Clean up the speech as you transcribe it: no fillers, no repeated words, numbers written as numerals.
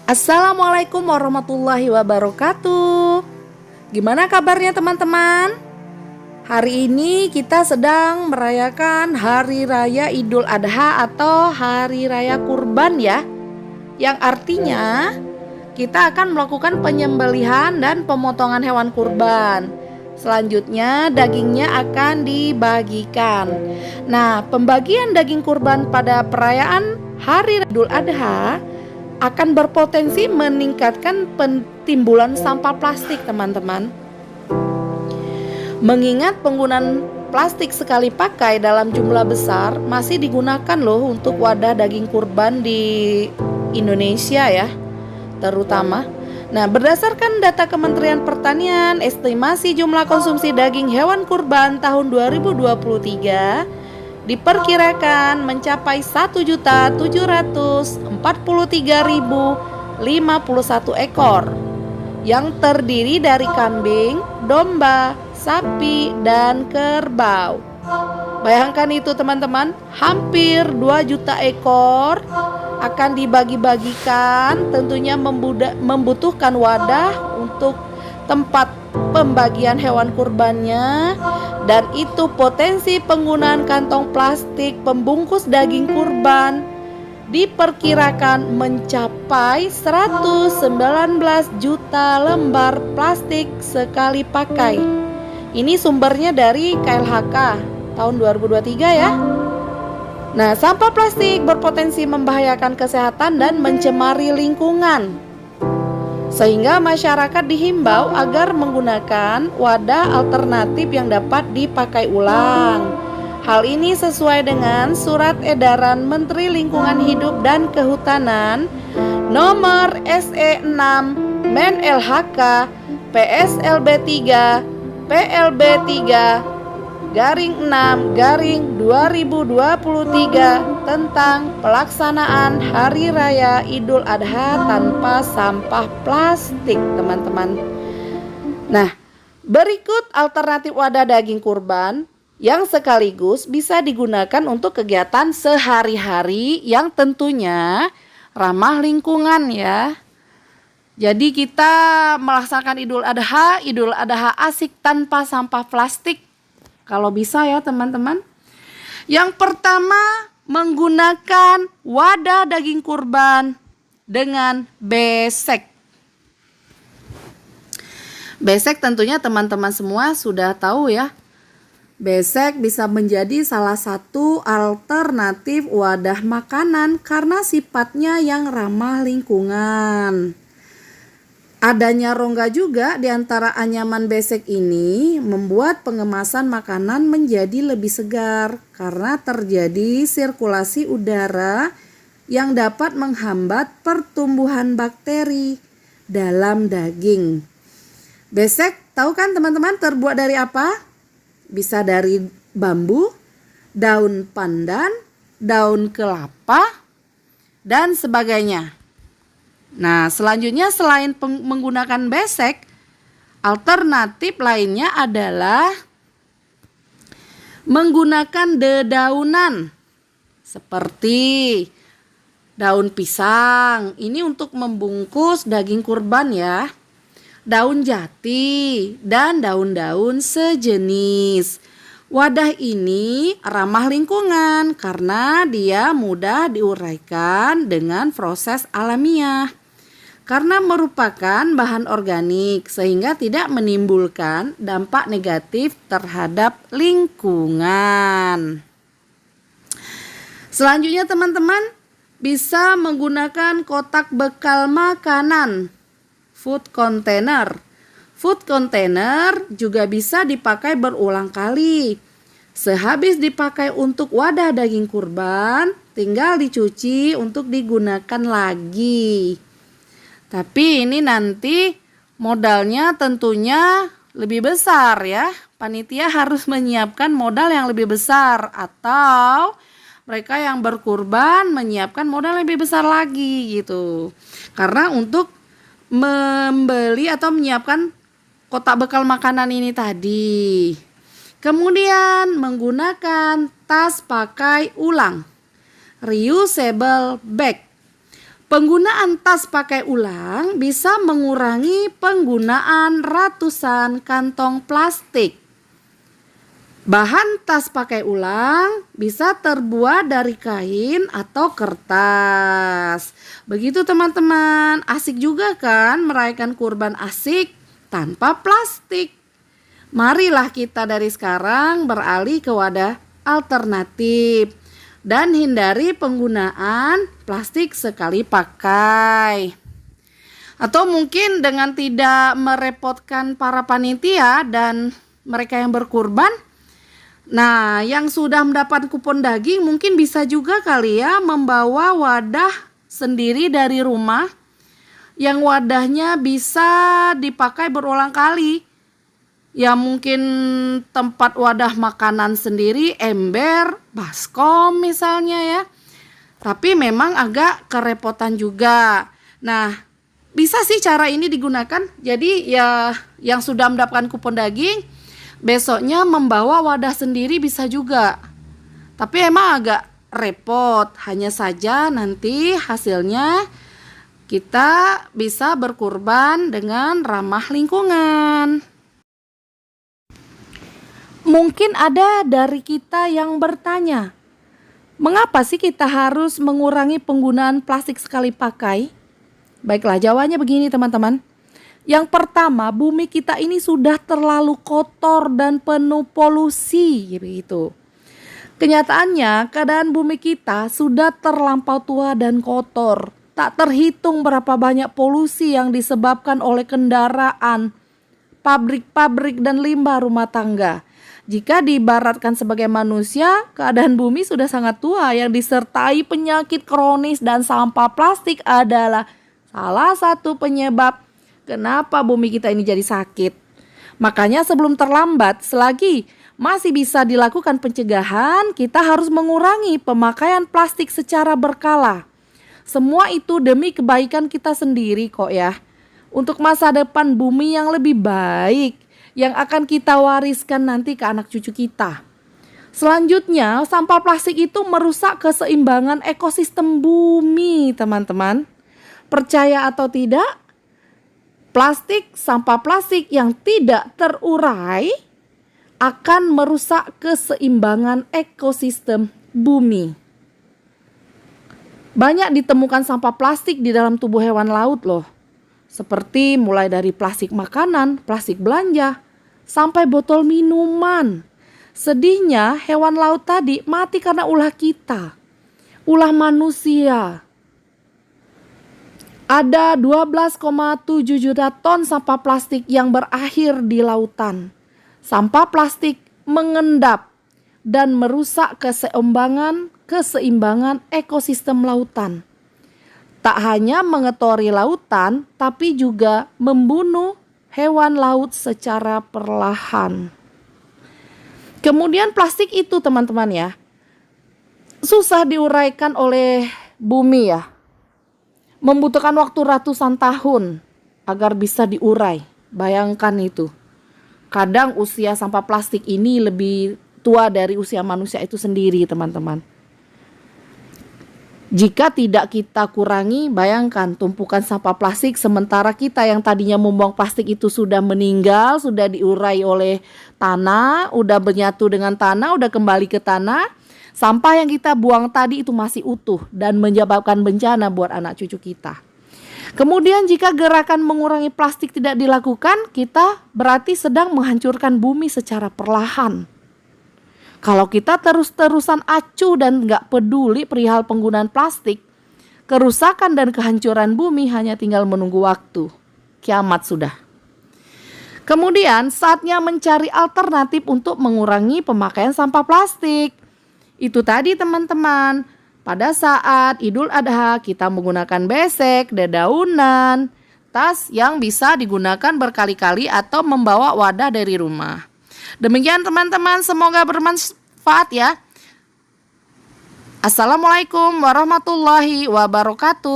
Assalamualaikum warahmatullahi wabarakatuh. Gimana kabarnya teman-teman? Hari ini kita sedang merayakan Hari Raya Idul Adha atau Hari Raya Kurban ya. Yang artinya kita akan melakukan penyembelihan dan pemotongan hewan kurban. Selanjutnya dagingnya akan dibagikan. Nah, pembagian daging kurban pada perayaan Hari Idul Adha akan berpotensi meningkatkan pentimbulan sampah plastik, teman-teman. Mengingat penggunaan plastik sekali pakai dalam jumlah besar masih digunakan loh untuk wadah daging kurban di Indonesia ya, terutama. Nah, berdasarkan data Kementerian Pertanian, estimasi jumlah konsumsi daging hewan kurban tahun 2023 diperkirakan mencapai 1.743.051 ekor yang terdiri dari kambing, domba, sapi, dan kerbau. Bayangkan itu teman-teman, hampir 2 juta ekor akan dibagi-bagikan, tentunya membutuhkan wadah untuk tempat pembagian hewan kurbannya, dan itu potensi penggunaan kantong plastik pembungkus daging kurban diperkirakan mencapai 119 juta lembar plastik sekali pakai. Ini sumbernya dari KLHK tahun 2023 ya. Nah, sampah plastik berpotensi membahayakan kesehatan dan mencemari lingkungan, sehingga masyarakat dihimbau agar menggunakan wadah alternatif yang dapat dipakai ulang. Hal ini sesuai dengan Surat Edaran Menteri Lingkungan Hidup dan Kehutanan Nomor SE6 Men LHK PSLB 3 PLB 3/6/2023 tentang pelaksanaan Hari Raya Idul Adha tanpa sampah plastik, teman-teman. Nah, berikut alternatif wadah daging kurban yang sekaligus bisa digunakan untuk kegiatan sehari-hari yang tentunya ramah lingkungan ya. Jadi kita melaksanakan Idul Adha asik tanpa sampah plastik. Kalau bisa ya teman-teman. Yang pertama, menggunakan wadah daging kurban dengan besek. Besek tentunya teman-teman semua sudah tahu ya. Besek bisa menjadi salah satu alternatif wadah makanan karena sifatnya yang ramah lingkungan. Adanya rongga juga di antara anyaman besek ini membuat pengemasan makanan menjadi lebih segar karena terjadi sirkulasi udara yang dapat menghambat pertumbuhan bakteri dalam daging. Besek, tahu kan teman-teman terbuat dari apa? Bisa dari bambu, daun pandan, daun kelapa, dan sebagainya. Nah, selanjutnya selain menggunakan besek, alternatif lainnya adalah menggunakan dedaunan seperti daun pisang. Ini untuk membungkus daging kurban ya. Daun jati dan daun-daun sejenis. Wadah ini ramah lingkungan karena dia mudah diuraikan dengan proses alamiah. Karena merupakan bahan organik sehingga tidak menimbulkan dampak negatif terhadap lingkungan. Selanjutnya teman-teman bisa menggunakan kotak bekal makanan, food container. Food container juga bisa dipakai berulang kali. Sehabis dipakai untuk wadah daging kurban, tinggal dicuci untuk digunakan lagi. Tapi ini nanti modalnya tentunya lebih besar ya. Panitia harus menyiapkan modal yang lebih besar atau mereka yang berkurban menyiapkan modal lebih besar lagi gitu. Karena untuk membeli atau menyiapkan kotak bekal makanan ini tadi. Kemudian menggunakan tas pakai ulang, reusable bag. Penggunaan tas pakai ulang bisa mengurangi penggunaan ratusan kantong plastik. Bahan tas pakai ulang bisa terbuat dari kain atau kertas. Begitu teman-teman, asik juga kan merayakan kurban asik tanpa plastik. Marilah kita dari sekarang beralih ke wadah alternatif dan hindari penggunaan plastik sekali pakai. Atau mungkin dengan tidak merepotkan para panitia dan mereka yang berkurban. Nah, yang sudah mendapat kupon daging mungkin bisa juga kali ya membawa wadah sendiri dari rumah yang wadahnya bisa dipakai berulang kali. Ya mungkin tempat wadah makanan sendiri, ember, baskom misalnya ya. Tapi memang agak kerepotan juga. Nah, bisa sih cara ini digunakan. Jadi ya yang sudah mendapatkan kupon daging, besoknya membawa wadah sendiri bisa juga. Tapi emang agak repot. Hanya saja nanti hasilnya kita bisa berkurban dengan ramah lingkungan. Mungkin ada dari kita yang bertanya, mengapa sih kita harus mengurangi penggunaan plastik sekali pakai? Baiklah, jawabannya begini teman-teman. Yang pertama, bumi kita ini sudah terlalu kotor dan penuh polusi gitu. Kenyataannya, keadaan bumi kita sudah terlampau tua dan kotor. Tak terhitung berapa banyak polusi yang disebabkan oleh kendaraan, pabrik-pabrik dan limbah rumah tangga. Jika diibaratkan sebagai manusia, keadaan bumi sudah sangat tua yang disertai penyakit kronis dan sampah plastik adalah salah satu penyebab kenapa bumi kita ini jadi sakit. Makanya sebelum terlambat, selagi masih bisa dilakukan pencegahan, kita harus mengurangi pemakaian plastik secara berkala. Semua itu demi kebaikan kita sendiri kok ya. Untuk masa depan bumi yang lebih baik yang akan kita wariskan nanti ke anak cucu kita. Selanjutnya, sampah plastik itu merusak keseimbangan ekosistem bumi, teman-teman. Percaya atau tidak, sampah plastik yang tidak terurai akan merusak keseimbangan ekosistem bumi. Banyak ditemukan sampah plastik di dalam tubuh hewan laut loh. Seperti mulai dari plastik makanan, plastik belanja, sampai botol minuman. Sedihnya hewan laut tadi mati karena ulah kita, ulah manusia. Ada 12,7 juta ton sampah plastik yang berakhir di lautan. Sampah plastik mengendap dan merusak keseimbangan ekosistem lautan. Tak hanya mengotori lautan, tapi juga membunuh hewan laut secara perlahan. Kemudian plastik itu teman-teman ya, susah diuraikan oleh bumi ya. Membutuhkan waktu ratusan tahun agar bisa diurai. Bayangkan itu. Kadang usia sampah plastik ini lebih tua dari usia manusia itu sendiri teman-teman. Jika tidak kita kurangi, bayangkan tumpukan sampah plastik sementara kita yang tadinya membuang plastik itu sudah meninggal, sudah diurai oleh tanah, udah menyatu dengan tanah, udah kembali ke tanah. Sampah yang kita buang tadi itu masih utuh dan menyebabkan bencana buat anak cucu kita. Kemudian jika gerakan mengurangi plastik tidak dilakukan, kita berarti sedang menghancurkan bumi secara perlahan. Kalau kita terus-terusan acuh dan gak peduli perihal penggunaan plastik, kerusakan dan kehancuran bumi hanya tinggal menunggu waktu. Kiamat sudah. Kemudian saatnya mencari alternatif untuk mengurangi pemakaian sampah plastik. Itu tadi teman-teman, pada saat Idul Adha kita menggunakan besek, dedaunan, tas yang bisa digunakan berkali-kali atau membawa wadah dari rumah. Demikian teman-teman, semoga bermanfaat ya. Assalamualaikum warahmatullahi wabarakatuh.